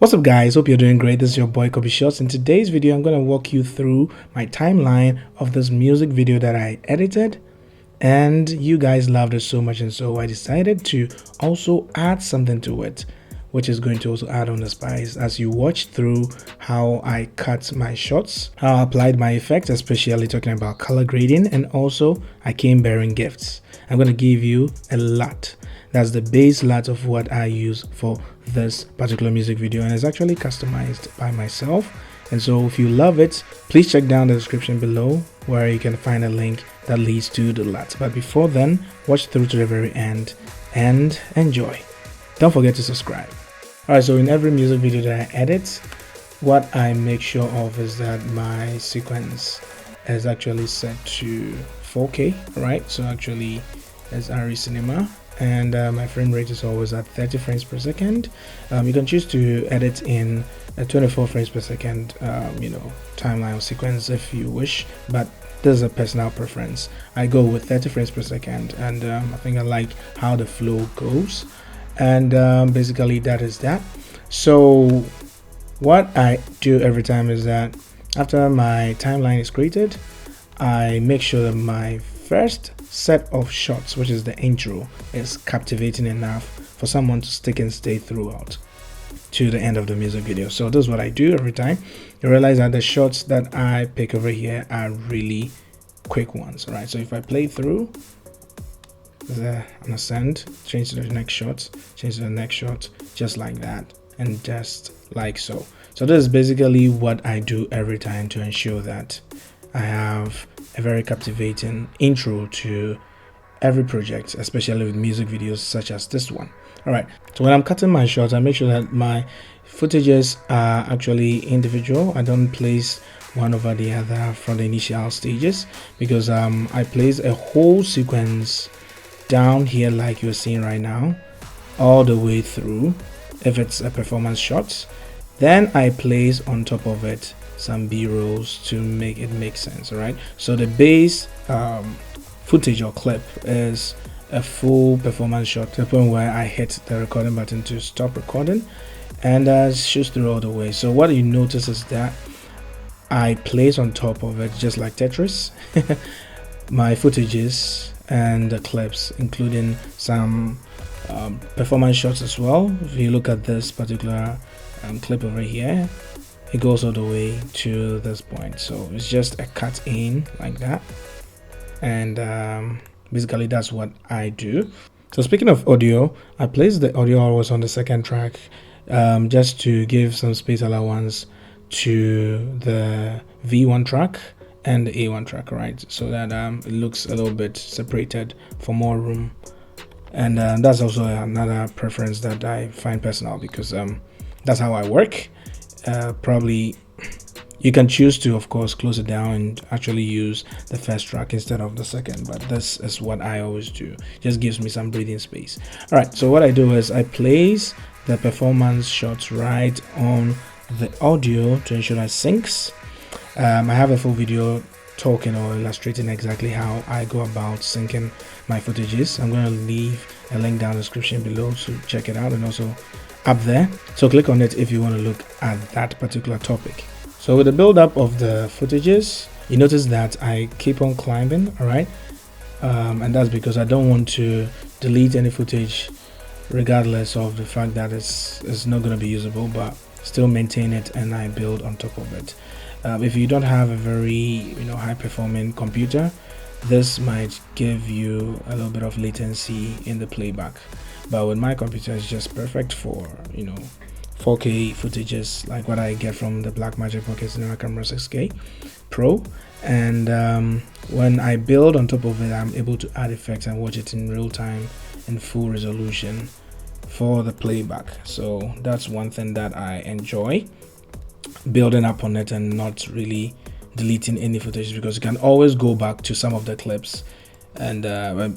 What's up guys, hope you're doing great. This is your boy Kobe Shots. In today's video I'm going to walk you through my timeline of this music video that I edited, and you guys loved it so much, and so I decided to also add something to it, which is going to also add on the spice as you watch through how I cut my shots, how I applied my effects, especially talking about color grading, and also I came bearing gifts. I'm going to give you a LUT. That's the base LUT of what I use for this particular music video, and it's actually customized by myself. And so if you love it, please check down the description below where you can find a link that leads to the LUT. But before then, watch through to the very end and enjoy. Don't forget to subscribe. Alright, so in every music video that I edit, what I make sure of is that my sequence is actually set to 4K, right? So actually it's RE Cinema, and my frame rate is always at 30 frames per second. You can choose to edit in a 24 frames per second timeline or sequence if you wish, but this is a personal preference. I go with 30 frames per second, and I think I like how the flow goes, and basically that is that. So what I do every time is that after my timeline is created, I make sure that my first set of shots, which is the intro, is captivating enough for someone to stick and stay throughout to the end of the music video. So this is what I do every time. You realize that the shots that I pick over here are really quick ones, right? So if I play through, I'm gonna send, change to the next shot, change to the next shot, just like that, and just like so. So this is basically what I do every time to ensure that I have a very captivating intro to every project, especially with music videos such as this one. All right, so when I'm cutting my shots, I make sure that my footages are actually individual. I don't place one over the other from the initial stages, because I place a whole sequence down here like you're seeing right now, all the way through if it's a performance shot. Then I place on top of it some b-rolls to make it make sense. All right, so the base footage or clip is a full performance shot to the point where I hit the recording button to stop recording, and shoots through all the way. So what you notice is that I place on top of it, just like Tetris, my footages and the clips, including some performance shots as well. If you look at this particular clip over here, it goes all the way to this point, so it's just a cut in like that, and basically that's what I do. So speaking of audio, I place the audio always on the second track, just to give some space allowance to the V1 track and the A1 track, right? So that it looks a little bit separated for more room, and that's also another preference that I find personal, because that's how I work. Probably you can choose to, of course, close it down and actually use the first track instead of the second, but this is what I always do. Just gives me some breathing space. All right, so what I do is I place the performance shots right on the audio to ensure that syncs. I have a full video talking or illustrating exactly how I go about syncing my footages. I'm going to leave a link down in the description below to check it out, and also up there, so click on it if you want to look at that particular topic. So with the build up of the footages, you notice that I keep on climbing, all right, and that's because I don't want to delete any footage regardless of the fact that it's not going to be usable, but still maintain it, and I build on top of it. If you don't have a very high performing computer, this might give you a little bit of latency in the playback, but with my computer it's just perfect for 4K footages like what I get from the Blackmagic Pocket Cinema Camera 6K Pro. And when I build on top of it, I'm able to add effects and watch it in real time in full resolution for the playback. So that's one thing that I enjoy, building up on it and not really deleting any footage, because you can always go back to some of the clips, and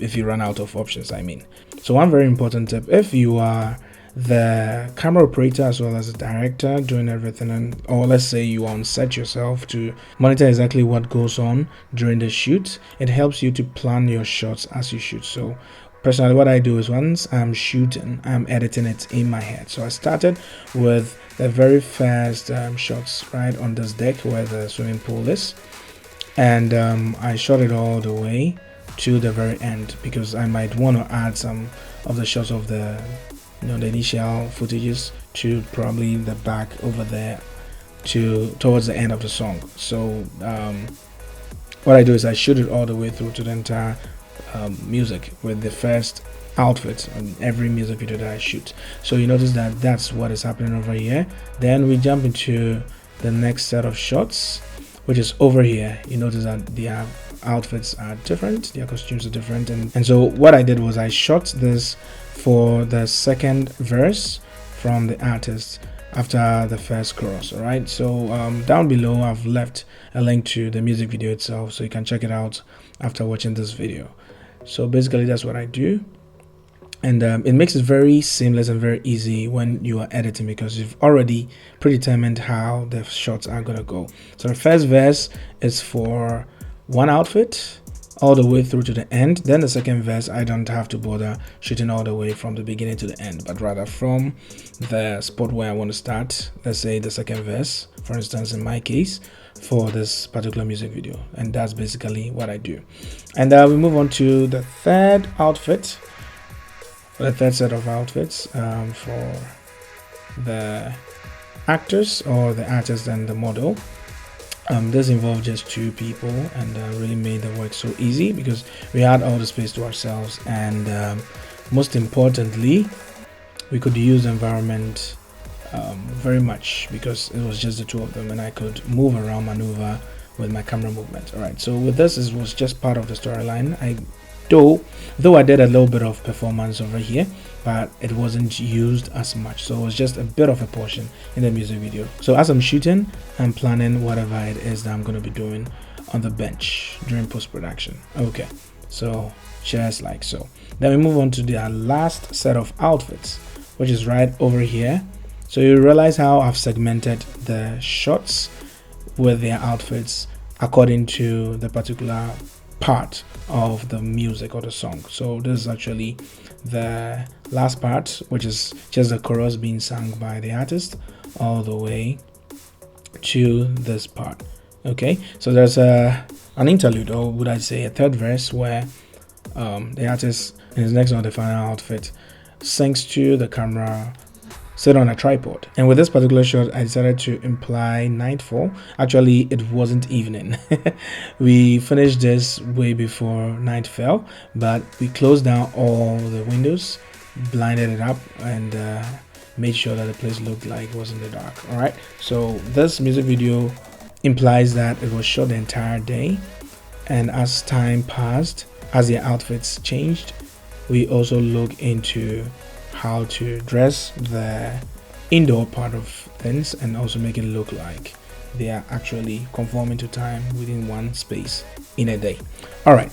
if you run out of options, I mean. So one very important tip, if you are the camera operator as well as the director doing everything, or let's say you are on set yourself to monitor exactly what goes on during the shoot, it helps you to plan your shots as you shoot. So personally, what I do is once I'm shooting, I'm editing it in my head. So I started with the very first shots right on this deck where the swimming pool is, and I shot it all the way to the very end because I might want to add some of the shots of the the initial footages to probably the back over there towards the end of the song. So what I do is I shoot it all the way through to the entire music with the first outfit on every music video that I shoot. So you notice that that's what is happening over here. Then we jump into the next set of shots, which is over here. You notice that their outfits are different, their costumes are different, and so what I did was I shot this for the second verse from the artist after the first chorus. All right, so down below I've left a link to the music video itself, so you can check it out after watching this video. So basically that's what I do, and it makes it very seamless and very easy when you are editing because you've already predetermined how the shots are gonna go. So the first verse is for one outfit all the way through to the end. Then the second verse, I don't have to bother shooting all the way from the beginning to the end, but rather from the spot where I want to start, let's say the second verse, for instance, in my case, for this particular music video. And that's basically what I do. And we move on to the third outfit, the third set of outfits for the actors or the artist and the model. This involved just two people and really made the work so easy because we had all the space to ourselves, and most importantly we could use the environment very much because it was just the two of them and I could move around, maneuver with my camera movement. All right, so with this, it was just part of the storyline. Though I did a little bit of performance over here, but it wasn't used as much, so it was just a bit of a portion in the music video. So as I'm shooting, I'm planning whatever it is that I'm going to be doing on the bench during post-production. Okay, so just like so. Then we move on to the last set of outfits, which is right over here. So you realize how I've segmented the shots with their outfits according to the particular part of the music or the song. So this is actually the last part, which is just the chorus being sung by the artist all the way to this part. Okay, so there's an interlude, or would I say a third verse, where the artist in his next on the final outfit sings to the camera set on a tripod. And with this particular shot, I decided to imply nightfall. Actually, it wasn't evening. We finished this way before night fell, but we closed down all the windows, blinded it up, and made sure that the place looked like it was in the dark. All right, so this music video implies that it was shot the entire day, and as time passed, as the outfits changed, we also look into how to dress the indoor part of things and also make it look like they are actually conforming to time within one space in a day. All right,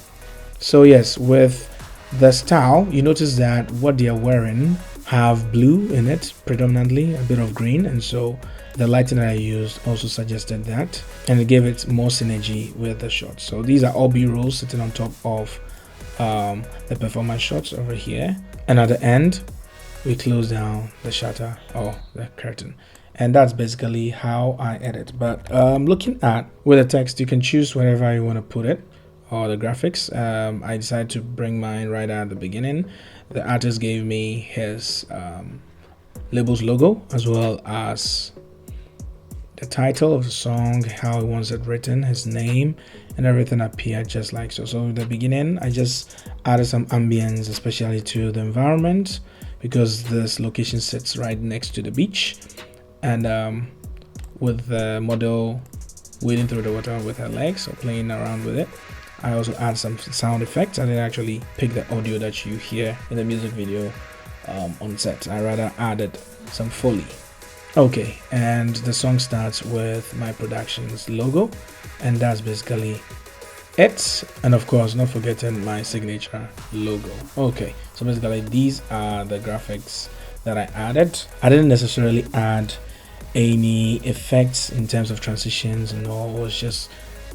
so yes, with the style, you notice that what they are wearing have blue in it predominantly, a bit of green, and so the lighting that I used also suggested that, and it gave it more synergy with the shots. So these are all B-rolls sitting on top of the performance shots over here, and at the end we close down the shutter or the curtain, and that's basically how I edit. But looking at with the text, you can choose wherever you want to put it, or the graphics. I decided to bring mine right at the beginning. The artist gave me his labels logo as well as the title of the song, how he wants it written, his name, and everything appeared just like so. So in the beginning, I just added some ambience, especially to the environment, because this location sits right next to the beach, and with the model wading through the water with her legs or playing around with it, I also add some sound effects. I didn't actually pick the audio that you hear in the music video on set. I rather added some Foley. Okay, and the song starts with my production's logo, and that's basically it. And of course, not forgetting my signature logo. Okay, so basically these are the graphics that I added. I didn't necessarily add any effects in terms of transitions and all. It was just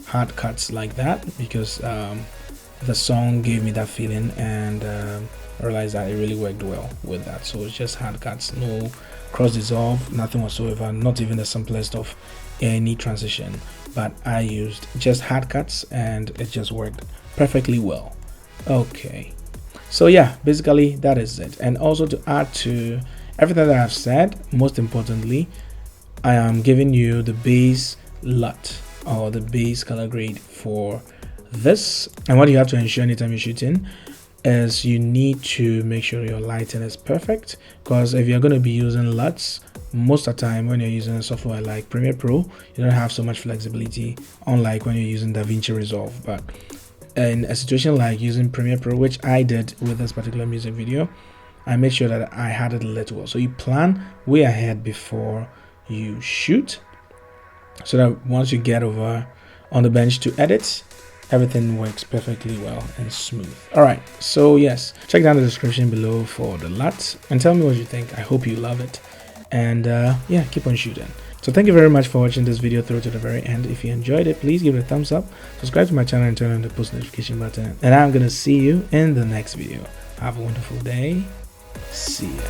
hard cuts like that because the song gave me that feeling, and I realized that it really worked well with that. So it's just hard cuts, no cross dissolve, nothing whatsoever, not even the simplest of any transition, but I used just hard cuts and it just worked perfectly well. Okay, so yeah, basically that is it. And also, to add to everything that I've said, most importantly, I am giving you the base LUT, or the base color grade for this. And what you have to ensure anytime you're shooting is you need to make sure your lighting is perfect, because if you're going to be using LUTs, most of the time when you're using a software like Premiere Pro, you don't have so much flexibility, unlike when you're using DaVinci Resolve. But in a situation like using Premiere Pro, which I did with this particular music video, I made sure that I had it lit well. So you plan way ahead before you shoot, so that once you get over on the bench to edit, everything works perfectly well and smooth. All right, so yes, check down the description below for the LUT and tell me what you think. I hope you love it, and yeah, keep on shooting. So thank you very much for watching this video through to the very end. If you enjoyed it, please give it a thumbs up, subscribe to my channel, and turn on the post notification button, and I'm gonna see you in the next video. Have a wonderful day. See ya.